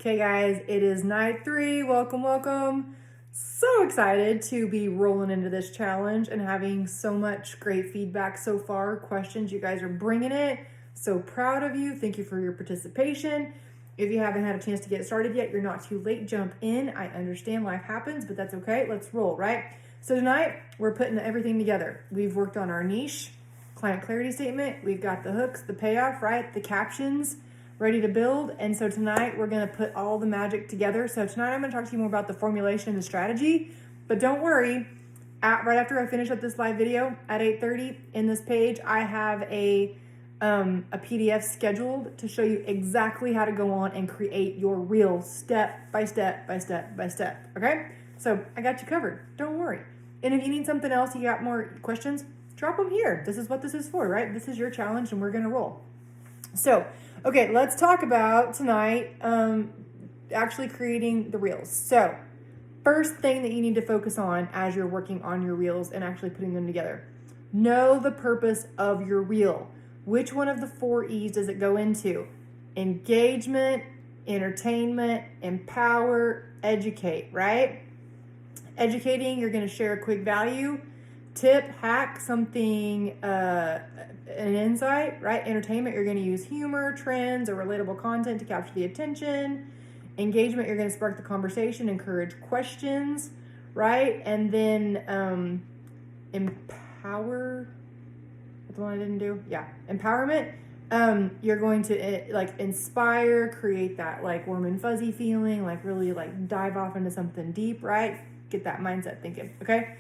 Okay guys, it is night 3. Welcome, welcome. So excited to be rolling into this challenge and having so much great feedback so far. Questions, you guys are bringing it. So proud of you. Thank you for your participation. If you haven't had a chance to get started yet, you're not too late. Jump in. I understand life happens, but that's okay. Let's roll, right? So tonight, we're putting everything together. We've worked on our niche, client clarity statement. We've got the hooks, the payoff, right? The captions ready to build. And so tonight we're going to put all the magic together. So tonight I'm going to talk to you more about the formulation and the strategy, but don't worry, right after I finish up this live video at 8:30 in this page, I have a PDF scheduled to show you exactly how to go on and create your reel step by step by step by step. Okay. So I got you covered. Don't worry. And if you need something else, you got more questions, drop them here. This is what this is for, right? This is your challenge and we're going to roll. So, okay, let's talk about tonight actually creating the reels. So, first thing that you need to focus on as you're working on your reels and actually putting them together. Know the purpose of your reel. Which one of the 4 E's does it go into? Engagement, entertainment, empower, educate, right? Educating, you're going to share a quick value, tip, hack, something, an insight, right? Entertainment, you're going to use humor, trends, or relatable content to capture the attention. Engagement, you're going to spark the conversation, encourage questions, right? And then empower, that's the one I didn't do. Yeah, empowerment. You're going to like inspire, create that like warm and fuzzy feeling, like really like dive off into something deep, right? Get that mindset thinking, okay?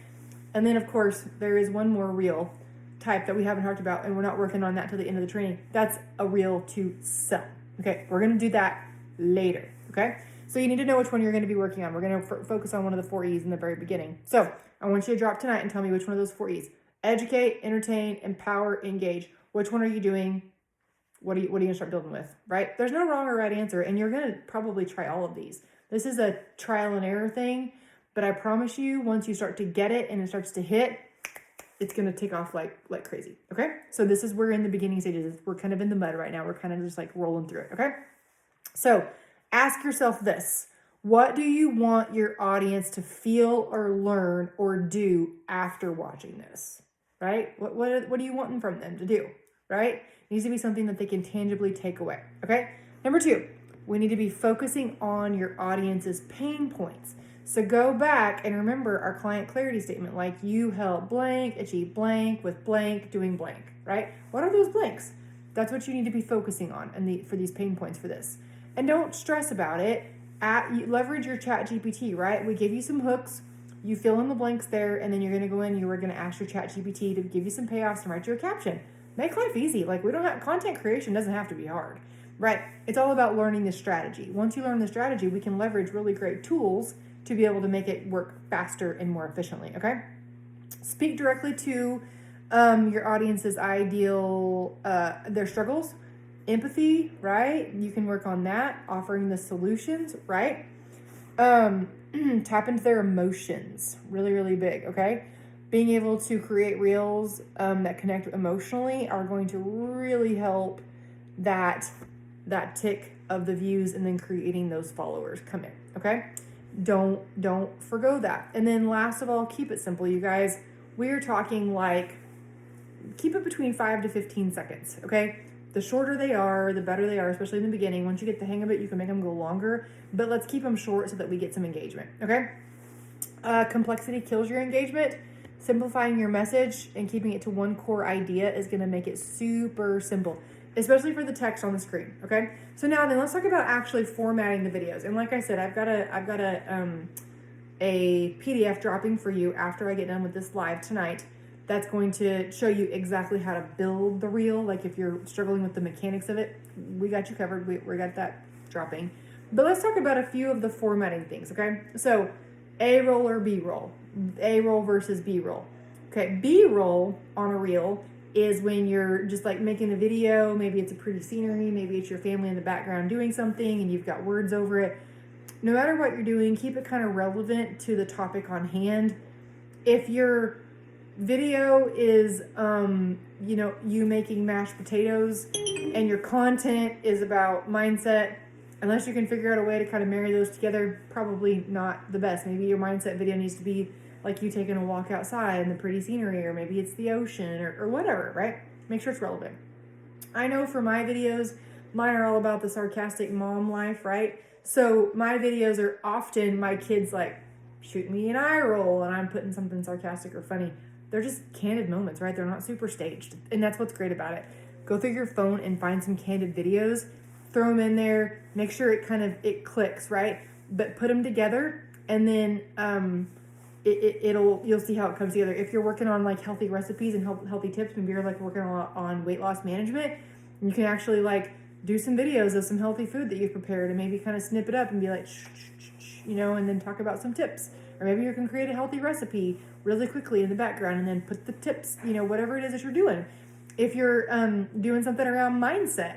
And then of course there is one more reel type that we haven't talked about, and we're not working on that till the end of the training. That's a reel to sell. Okay, we're gonna do that later. Okay, so you need to know which one you're gonna be working on. We're gonna focus on one of the 4 E's in the very beginning. So I want you to drop tonight and tell me which one of those 4 E's. Educate, entertain, empower, engage. Which one are you doing? What are you gonna start building with, right? There's no wrong or right answer, and you're gonna probably try all of these. This is a trial and error thing, but I promise you, once you start to get it and it starts to hit, it's gonna take off like crazy, okay? So this is, we're in the beginning stages. We're kind of in the mud right now. We're kind of just like rolling through it, okay? So ask yourself this. What do you want your audience to feel or learn or do after watching this, right? What do you want from them to do, right? It needs to be something that they can tangibly take away, okay? Number 2, we need to be focusing on your audience's pain points. So go back and remember our client clarity statement, like you help blank, achieve blank, with blank, doing blank, right? What are those blanks? That's what you need to be focusing on for these pain points for this. And don't stress about it. Leverage your ChatGPT, right? We give you some hooks, you fill in the blanks there, and then you're gonna go in and you are gonna ask your ChatGPT to give you some payoffs and write you a caption. Make life easy. Like, we don't have, content creation doesn't have to be hard, right? It's all about learning the strategy. Once you learn the strategy, we can leverage really great tools to be able to make it work faster and more efficiently, okay? Speak directly to your audience's ideal, their struggles, empathy, right? You can work on that, offering the solutions, right? Tap into their emotions, really, really big, okay? Being able to create reels that connect emotionally are going to really help that tick of the views and then creating those followers come in, okay? Don't forgo that. And then last of all, keep it simple, you guys. We are talking like, keep it between 5 to 15 seconds, okay? The shorter they are, the better they are, especially in the beginning. Once you get the hang of it, you can make them go longer, but let's keep them short so that we get some engagement, okay? Complexity kills your engagement. Simplifying your message and keeping it to one core idea is gonna make it super simple, especially for the text on the screen, okay? So now then, let's talk about actually formatting the videos. And like I said, I've got a PDF dropping for you after I get done with this live tonight that's going to show you exactly how to build the reel. Like if you're struggling with the mechanics of it, we got you covered. We got that dropping. But let's talk about a few of the formatting things, okay? So A-roll or B-roll, A-roll versus B-roll. Okay, B-roll on a reel is when you're just like making a video, maybe it's a pretty scenery, maybe it's your family in the background doing something and you've got words over it. No matter what you're doing, keep it kind of relevant to the topic on hand. If your video is, you making mashed potatoes and your content is about mindset unless you can figure out a way to kind of marry those together, probably not the best. Maybe your mindset video needs to be like you taking a walk outside and the pretty scenery, or maybe it's the ocean or whatever, right? Make sure it's relevant. I know for my videos, mine are all about the sarcastic mom life, right? So my videos are often my kids like shoot me an eye roll and I'm putting something sarcastic or funny. They're just candid moments, right? They're not super staged. And that's what's great about it. Go through your phone and find some candid videos, throw them in there, make sure it clicks, right? But put them together, and then you'll see how it comes together. If you're working on like healthy recipes and healthy tips, maybe you're like working on weight loss management, you can actually like do some videos of some healthy food that you've prepared and maybe kind of snip it up and be like, and then talk about some tips. Or maybe you can create a healthy recipe really quickly in the background and then put the tips, whatever it is that you're doing. If you're doing something around mindset,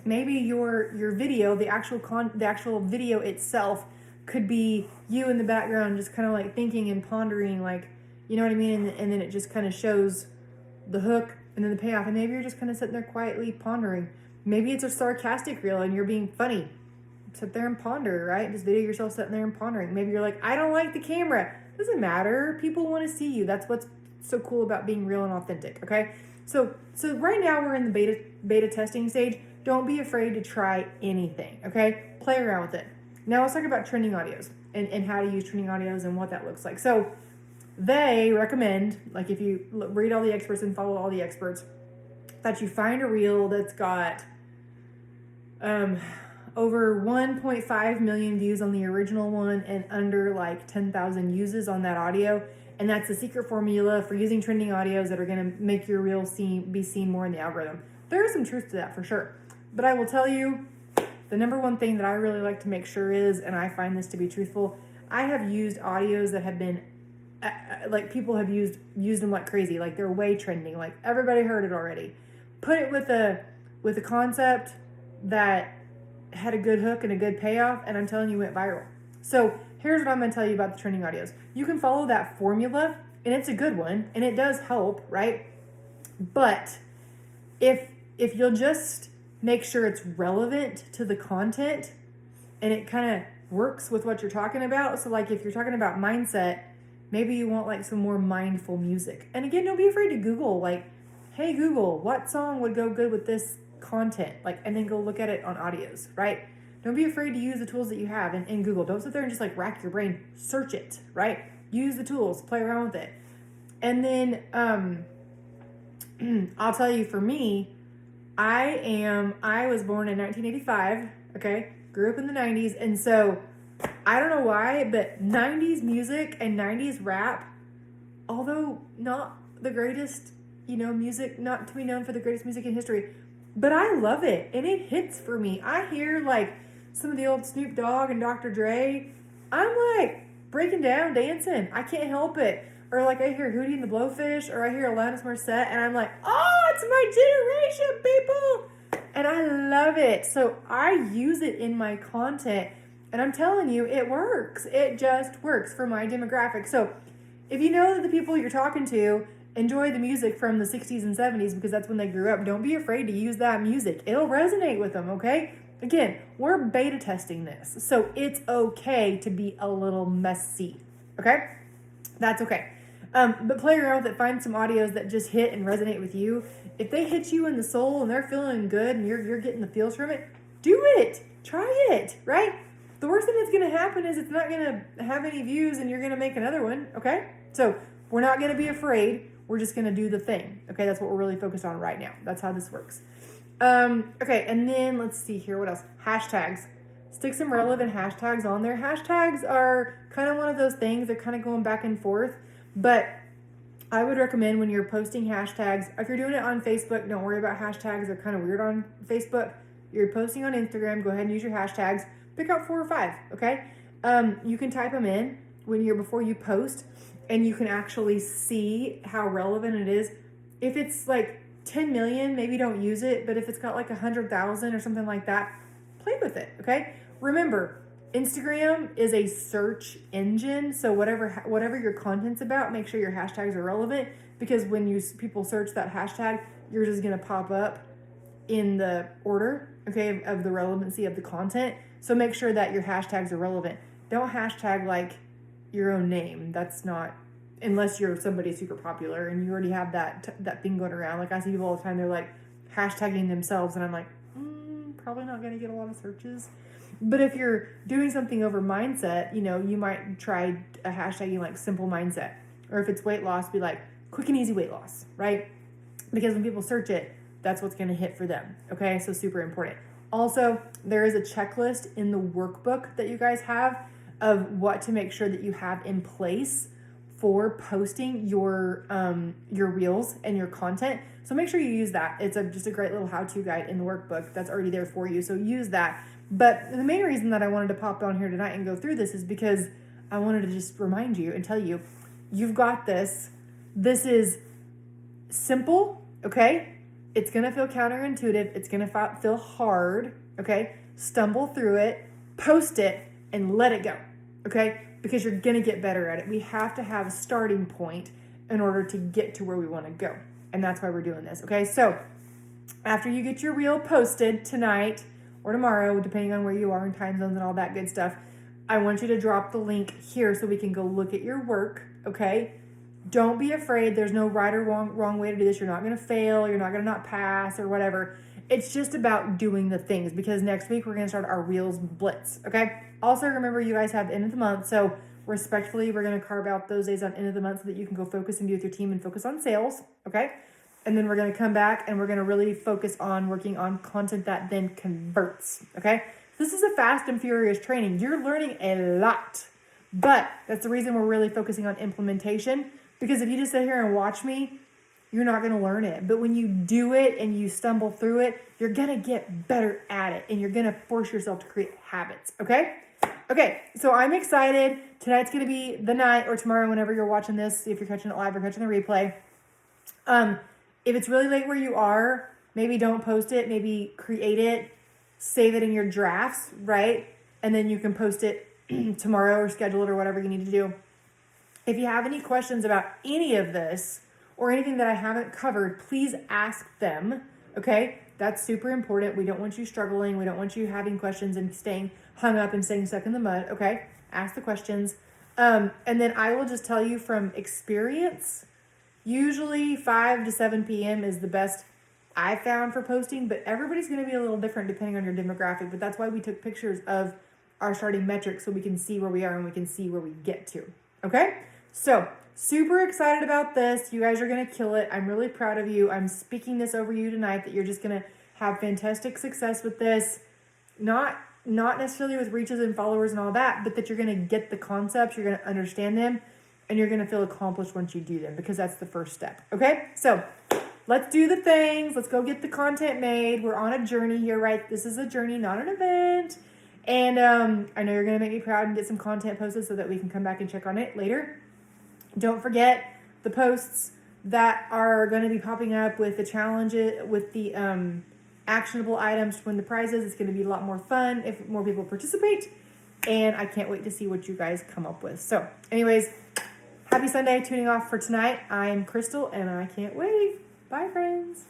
maybe your video, the actual video itself could be you in the background just kind of like thinking and pondering, like, you know what I mean? And then it just kind of shows the hook and then the payoff. And maybe you're just kind of sitting there quietly pondering. Maybe it's a sarcastic reel and you're being funny. Sit there and ponder, right? Just video yourself sitting there and pondering. Maybe you're like, I don't like the camera. Doesn't matter. People want to see you. That's what's so cool about being real and authentic, okay? So right now we're in the beta testing stage. Don't be afraid to try anything, okay? Play around with it. Now let's talk about trending audios and how to use trending audios and what that looks like. So they recommend, like if you read all the experts and follow all the experts, that you find a reel that's got over 1.5 million views on the original one and under like 10,000 uses on that audio. And that's the secret formula for using trending audios that are going to make your reel be seen more in the algorithm. There is some truth to that for sure. But I will tell you, the number one thing that I really like to make sure is, and I find this to be truthful, I have used audios that have been, like people have used them like crazy. Like they're way trending. Like everybody heard it already. Put it with a concept that had a good hook and a good payoff, and I'm telling you, went viral. So here's what I'm going to tell you about the trending audios. You can follow that formula, and it's a good one, and it does help, right? But if you'll just make sure it's relevant to the content and it kind of works with what you're talking about. So like if you're talking about mindset, maybe you want like some more mindful music. And again, don't be afraid to Google, like, hey Google, what song would go good with this content? Like, and then go look at it on audios, right? Don't be afraid to use the tools that you have in Google. Don't sit there and just like rack your brain. Search it, right? Use the tools, play around with it. And then I'll tell you, for me, I was born in 1985, okay? Grew up in the 90s, and so I don't know why, but 90s music and 90s rap, although not the greatest, music, not to be known for the greatest music in history, but I love it, and it hits for me. I hear, like, some of the old Snoop Dogg and Dr. Dre, I'm, like, breaking down, dancing. I can't help it. Or, like, I hear Hootie and the Blowfish, or I hear Alanis Morissette, and I'm like, oh, it's my generation, people! And I love it. So I use it in my content, and I'm telling you, it works. It just works for my demographic. So if you know that the people you're talking to enjoy the music from the 60s and 70s because that's when they grew up, don't be afraid to use that music. It'll resonate with them, okay? Again, we're beta testing this, so it's okay to be a little messy, okay? That's okay. But play around with it. Find some audios that just hit and resonate with you. If they hit you in the soul and they're feeling good and you're getting the feels from it, do it. Try it, right? The worst thing that's going to happen is it's not going to have any views and you're going to make another one, okay? So we're not going to be afraid. We're just going to do the thing, okay? That's what we're really focused on right now. That's how this works. Okay, and then let's see here. What else? Hashtags. Stick some relevant hashtags on there. Hashtags are kind of one of those things. They're kind of going back and forth. But I would recommend when you're posting hashtags, if you're doing it on Facebook, don't worry about hashtags. They're kind of weird on Facebook. You're posting on Instagram, go ahead and use your hashtags. Pick out 4 or 5, okay? You can type them in before you post, and you can actually see how relevant it is. If it's like 10 million, maybe don't use it. But if it's got like 100,000 or something like that, play with it, okay? Remember, Instagram is a search engine, so whatever your content's about, make sure your hashtags are relevant, because when people search that hashtag, yours is going to pop up in the order, okay, of the relevancy of the content. So make sure that your hashtags are relevant. Don't hashtag like your own name. That's not, unless you're somebody super popular and you already have that thing going around. Like I see people all the time, they're like hashtagging themselves, and I'm like, probably not going to get a lot of searches. But if you're doing something over mindset, you know, you might try a hashtagging like simple mindset. Or if it's weight loss, be like quick and easy weight loss, right? Because when people search it, that's what's going to hit for them. Okay, so super important. Also, there is a checklist in the workbook that you guys have of what to make sure that you have in place for posting your reels and your content. So make sure you use that. It's just a great little how-to guide in the workbook that's already there for you. So use that. But the main reason that I wanted to pop on here tonight and go through this is because I wanted to just remind you and tell you, you've got this. This is simple, okay? It's going to feel counterintuitive. It's going to feel hard, okay? Stumble through it, post it, and let it go, okay? Because you're going to get better at it. We have to have a starting point in order to get to where we want to go. And that's why we're doing this, okay? So after you get your reel posted tonight or tomorrow, depending on where you are in time zones and all that good stuff, I want you to drop the link here so we can go look at your work, okay? Don't be afraid. There's no right or wrong way to do this. You're not going to fail. You're not going to not pass or whatever. It's just about doing the things, because next week we're going to start our Reels Blitz, okay? Also, remember, you guys have the end of the month, so respectfully, we're going to carve out those days on end of the month so that you can go focus and be with your team and focus on sales, okay? And then we're going to come back and we're going to really focus on working on content that then converts, okay? This is a fast and furious training. You're learning a lot, but that's the reason we're really focusing on implementation, because if you just sit here and watch me, you're not going to learn it. But when you do it and you stumble through it, you're going to get better at it, and you're going to force yourself to create habits, okay? Okay, so I'm excited. Tonight's going to be the night, or tomorrow, whenever you're watching this, if you're catching it live or catching the replay. If it's really late where you are, maybe don't post it. Maybe create it, save it in your drafts, right? And then you can post it tomorrow or schedule it or whatever you need to do. If you have any questions about any of this or anything that I haven't covered, please ask them, okay? That's super important. We don't want you struggling. We don't want you having questions and staying hung up and staying stuck in the mud, okay? Ask the questions. And then I will just tell you from experience, usually 5 to 7 p.m. is the best I found for posting, but everybody's going to be a little different depending on your demographic. But that's why we took pictures of our starting metrics so we can see where we are and we can see where we get to, okay? So super excited about this. You guys are going to kill it. I'm really proud of you. I'm speaking this over you tonight that you're just going to have fantastic success with this. Not necessarily with reaches and followers and all that, but that you're going to get the concepts, you're going to understand them, and you're going to feel accomplished once you do them, because that's the first step. Okay? So let's do the things. Let's go get the content made. We're on a journey here, right? This is a journey, not an event. And I know you're going to make me proud and get some content posted so that we can come back and check on it later. Don't forget the posts that are going to be popping up with the challenges, with the actionable items to win the prizes. It's going to be a lot more fun if more people participate. And I can't wait to see what you guys come up with. So anyways, happy Sunday. Tuning off for tonight. I'm Crystal, and I can't wait. Bye, friends.